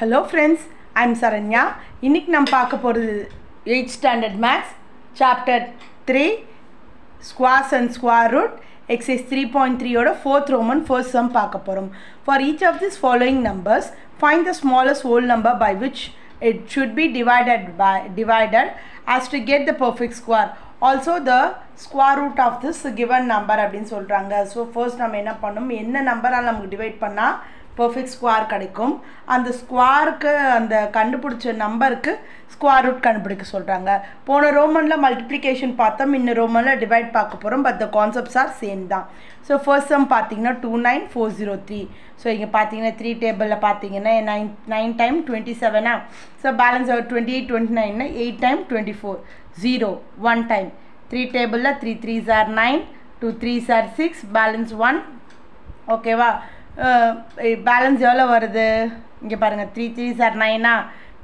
Hello friends, I am Saranya. இன்னைக்கு நம்ம பார்க்க போறது 8th standard maths chapter 3 squares and square root exercise 3.3 ஓட 4th Roman first sum பார்க்க போறோம். For each of these following numbers, find the smallest whole number by which it should be divided as to get the perfect square. Also the square root of this given number அப்படினு சொல்றாங்க. So first நம்ம என்ன பண்ணனும், என்ன நம்பரால நமக்கு divide பண்ணா perfect square கிடைக்கும், அந்த ஸ்குவாருக்கு அந்த கண்டுபிடிச்ச நம்பருக்கு ஸ்கொயர் ரூட் கண்டுபிடிக்க சொல்றாங்க. போன ரோமன்ல மல்டிப்ளிகேஷன் பார்த்தோம், இந்த ரோமன்ல டிவைட் பார்க்க போறோம், but the concepts are same தான். So first sum பாத்தீங்கன்னா 29403. So இங்க பாத்தீங்கன்னா 3 டேபிள்ல பாத்தீங்கன்னா 9 time 27 so balance 28 29 8 time 24 0 1 time 3 டேபிள்ல 3 3s are 9 2 3s are 6 balance 1 ஓகேவா. பேலன்ஸ் எவ்வளோ வருது இங்கே பாருங்கள், 3 3s are 9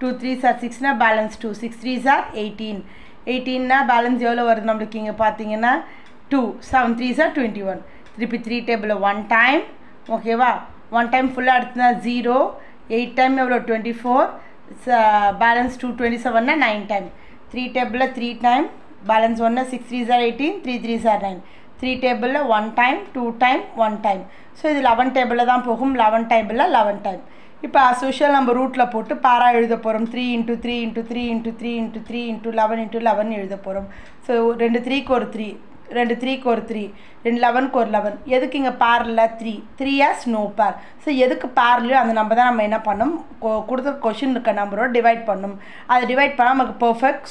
2 3s are 6 balance 2 6 3s are 18 balance எவ்வளோ வருது நம்மளுக்கு இங்கே பார்த்தீங்கன்னா 2 7 3s are 21. திருப்பி 3 டேபிளில் 1 டைம் ஓகேவா, 1 டைம் ஃபுல்லாக எடுத்துனா 0 8 டைம் எவ்வளோ 24 பேலன்ஸ் 2 27 9 டைம் 3 டேபிளில் 3 time balance 1 6 3s are 18 3 3s are 9 3 டேபிளில் 1 டைம் 2 டைம் 1 டைம். ஸோ இது 11 டேபிளில் தான் போகும், 11 டேபிளில் 11 டைம். இப்போ அசோஷியல் நம்ம ரூட்டில் போட்டு பாரா எழுத போகிறோம். 3 × 3 × 3 × 3 × 3 × 11 × 11 எழுத போகிறோம். ஸோ 2 3க்கு ஒரு 3 2 3க்கு ஒரு 3 2 11க்கு ஒரு 11. எதுக்கு இங்கே பேரில் 3 has no pair. ஸோ எதுக்கு பேர்லையோ அந்த நம்பர் தான் நம்ம என்ன பண்ணணும், கொடுத்த கொஷின் இருக்க நம்பரோட டிவைட் பண்ணணும். அதை டிவைட் பண்ணால் நமக்கு பர்ஃபெக்ட்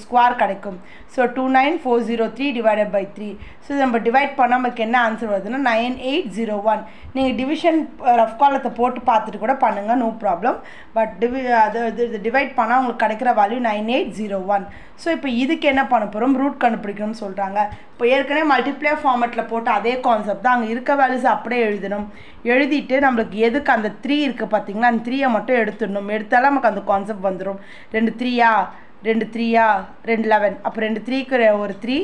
ஸ்கொயர் கிடைக்கும். So 29403 divided by 3. ஸோ நம்ம டிவைட் பண்ணால் நமக்கு என்ன ஆன்சர் வருதுன்னா 9801. நீங்கள் டிவிஷன் ரஃப் காலத்தை போட்டு பார்த்துட்டு கூட பண்ணுங்கள், நோ ப்ராப்ளம். பட் டிவைட் பண்ணால் உங்களுக்கு கிடைக்கிற வேல்யூ 9801. ஸோ இப்போ இதுக்கு என்ன பண்ண போகிறோம், ரூட் கண்டுபிடிக்கணும்னு சொல்கிறாங்க. இப்போ ஏற்கனவே மல்டிப்ளேயர் ஃபார்மேட்டில் போட்டு அதே கான்செப்ட் தான், அங்கே இருக்க வேல்யூஸ் அப்படியே எழுதணும். எழுதிட்டு நம்மளுக்கு எதுக்கு அந்த 3 இருக்குது பார்த்தீங்கன்னா, அந்த 3 மட்டும் எடுத்துடணும். எடுத்தாலும் நமக்கு அந்த கான்செப்ட் வந்துடும். 2 3 2 3 2 11. அப்போ 2 3க்கு ஒரு 3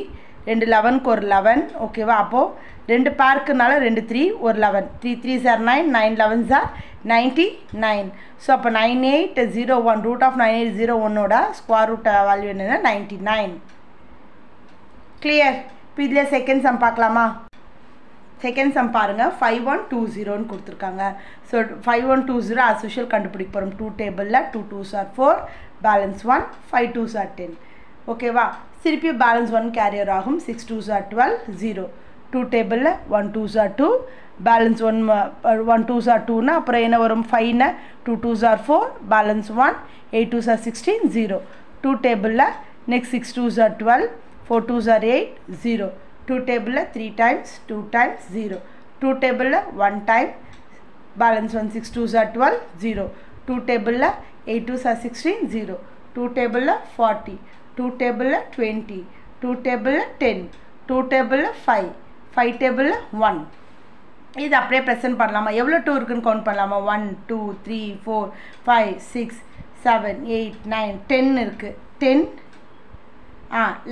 2 11க்கு ஒரு 11 ஓகேவா. அப்போது 2 பேருக்குனால 2 3 ஒரு 11 3 3s are 9 9 11s are 99. So அப்போ 9801 ரூட் ஆஃப் 9801ஓட ஸ்கொயர் ரூட் வேல்யூ என்னென்னா 99. கிளியர். இப்போ இதில் செகண்ட் சம் பார்க்கலாமா. செகண்ட் சம் பாருங்கள், 5120 கொடுத்துருக்காங்க. ஸோ 5120 as usual கண்டுபிடிக்க போகிறோம். 2 டேபிளில் 2 2s are 4 balance 1 5 2s are 10 ஓகேவா. திருப்பி பேலன்ஸ் 1 கேரியர் ஆகும், 6 2s are 12 0. 2 டேபிளில் 1 2s are 2 balance 1 2s are 2 அப்புறம் என்ன வரும் 5 2 2s are 4 balance 1 8 2s are 16 0. 2 டேபிளில் next 6 2s are 12 4 2s are 8 0. 2 டேபிளில் 3 times 2 times 0. 2 டேபிளில் 1 time பேலன்ஸ் 1 6 2s are 12 0. 2 டேபிளில் 8 2s are 16 0. 2 டேபிளில் 40 2 டேபிளில் 20 2 டேபிளில் 10 2 டேபிளில் 5 5 டேபிளில் 1. இது அப்படியே ப்ரெசென்ட் பண்ணலாமா, எவ்வளோ 2 இருக்குன்னு கவுண்ட் பண்ணலாமா. 1 2 3 4 5 6 7 8 9 10 இருக்குது. 10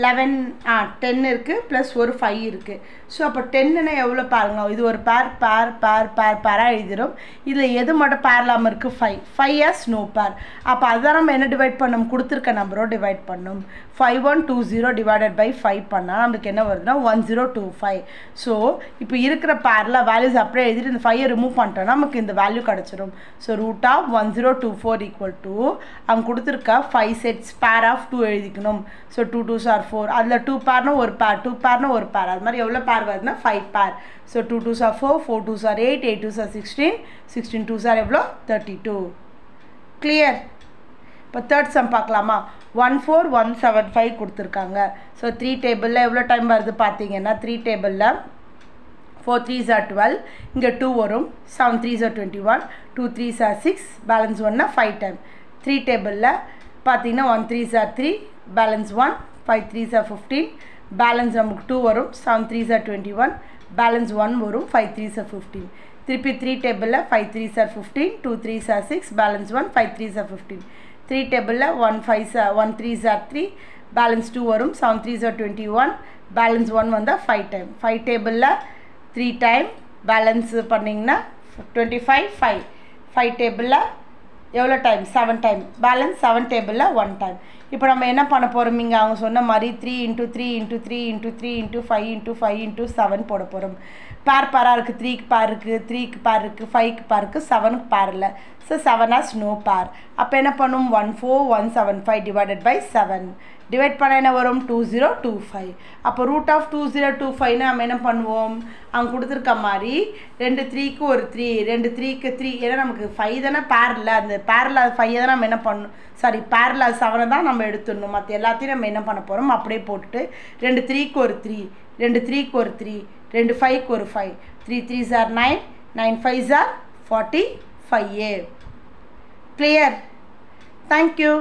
11 10 இருக்குது ப்ளஸ் ஒரு 5 இருக்குது. ஸோ அப்போ 10ன்னா எவ்வளோ பாருங்க, இது ஒரு பேராக எழுதிடும். இதில் எது மட்டும் பேர் இல்லாமல் இருக்குது 5 has no pair. அப்போ அதுதான் நம்ம என்ன டிவைட் பண்ணணும், கொடுத்துருக்க நம்பரோட டிவைட் பண்ணணும். 5120 டிவைடட் பை 5 பண்ணால் நம்மளுக்கு என்ன வருதுன்னா 1025. ஸோ இப்போ இருக்கிற பேரில் வேல்யூஸ் அப்படியே எழுதிட்டு இந்த 5 ரிமூவ் பண்ணிட்டோன்னா நமக்கு இந்த வேல்யூ கிடச்சிடும். So root of 1024 equal to அவங்க கொடுத்துருக்க 5 sets பேர் ஆஃப் 2 எழுதிக்கணும். ஸோ 2 2s are 4, அதில் 2 பேர்னா ஒரு பேர் 2 பேர்னா ஒரு பேர், அது மாதிரி எவ்வளோ பேர் வருதுன்னா 5 பேர். So 2 2s are 4 4 2s are 8 8 2s are 16 16 2s are எவ்வளோ 32. கிளியர். இப்போ தேர்ட் சம் பார்க்கலாமா. 14175 கொடுத்துருக்காங்க. ஸோ 3 டேபிளில் எவ்வளோ டைம் வருது பார்த்தீங்கன்னா, 3 டேபிளில் 4 3s are 12 இங்கே 2 வரும், 7 3s are 21 2 3s are 6 balance 1 5 time. 3 டேபிளில் பார்த்தீங்கன்னா 1 3s are 3 balance 1 5 3s are 15 balance நமக்கு 2 வரும், 7 3s are 21 பேலன்ஸ் 1 வரும், 5 3s are 15. திருப்பி 3 டேபிளில் 5 3s are 15 2 3s are 6 balance 1 5 3s are 15. 3 டேபிளில் 1 3s are 3 பேலன்ஸ் 2 வரும், 7 3s are 21 பேலன்ஸ் 1 வந்தால் 5 டைம். 5 டேபிளில் 3 டைம் பேலன்ஸ் பண்ணிங்கன்னா 25 5 5 டேபிளில் எவ்வளோ டைம் 7 டைம் பேலன்ஸ் 7 டேபிளில் 1 டைம். இப்போ நம்ம என்ன பண்ண போகிறோம், இங்கே அவங்க சொன்ன மாதிரி 3 × 3 × 3 × 3 × 5 × 5 × 7 போட போகிறோம். பேராக இருக்குது, 3க்கு பேர் இருக்குது, 3க்கு பேர் இருக்குது, 5க்கு பேர் இருக்குது, 7க்கு பேர் இல்லை. So 7 has no pair. அப்போ என்ன பண்ணும், 14175 divided by 7 டிவைட் பண்ண என்ன வரும், 2025. அப்போ √2025 நம்ம என்ன பண்ணுவோம், அவங்க கொடுத்துருக்க மாதிரி 2 3க்கு ஒரு 3, 2 3க்கு 3, ஏன்னா நமக்கு 5 தானே பேரில், அந்த பேரில் 5 தான் நம்ம என்ன பண்ணணும், சாரி பேரில் 7 தான் நம்ம எடுத்துடணும். மற்ற எல்லாத்தையும் நம்ம என்ன பண்ண போகிறோம், அப்படியே போட்டுட்டு 2 3க்கு ஒரு 3, 2 3க்கு ஒரு 3, 2 5க்கு ஒரு 5, 3 3s are 9, 9 5s are 45. Clear? Thank you.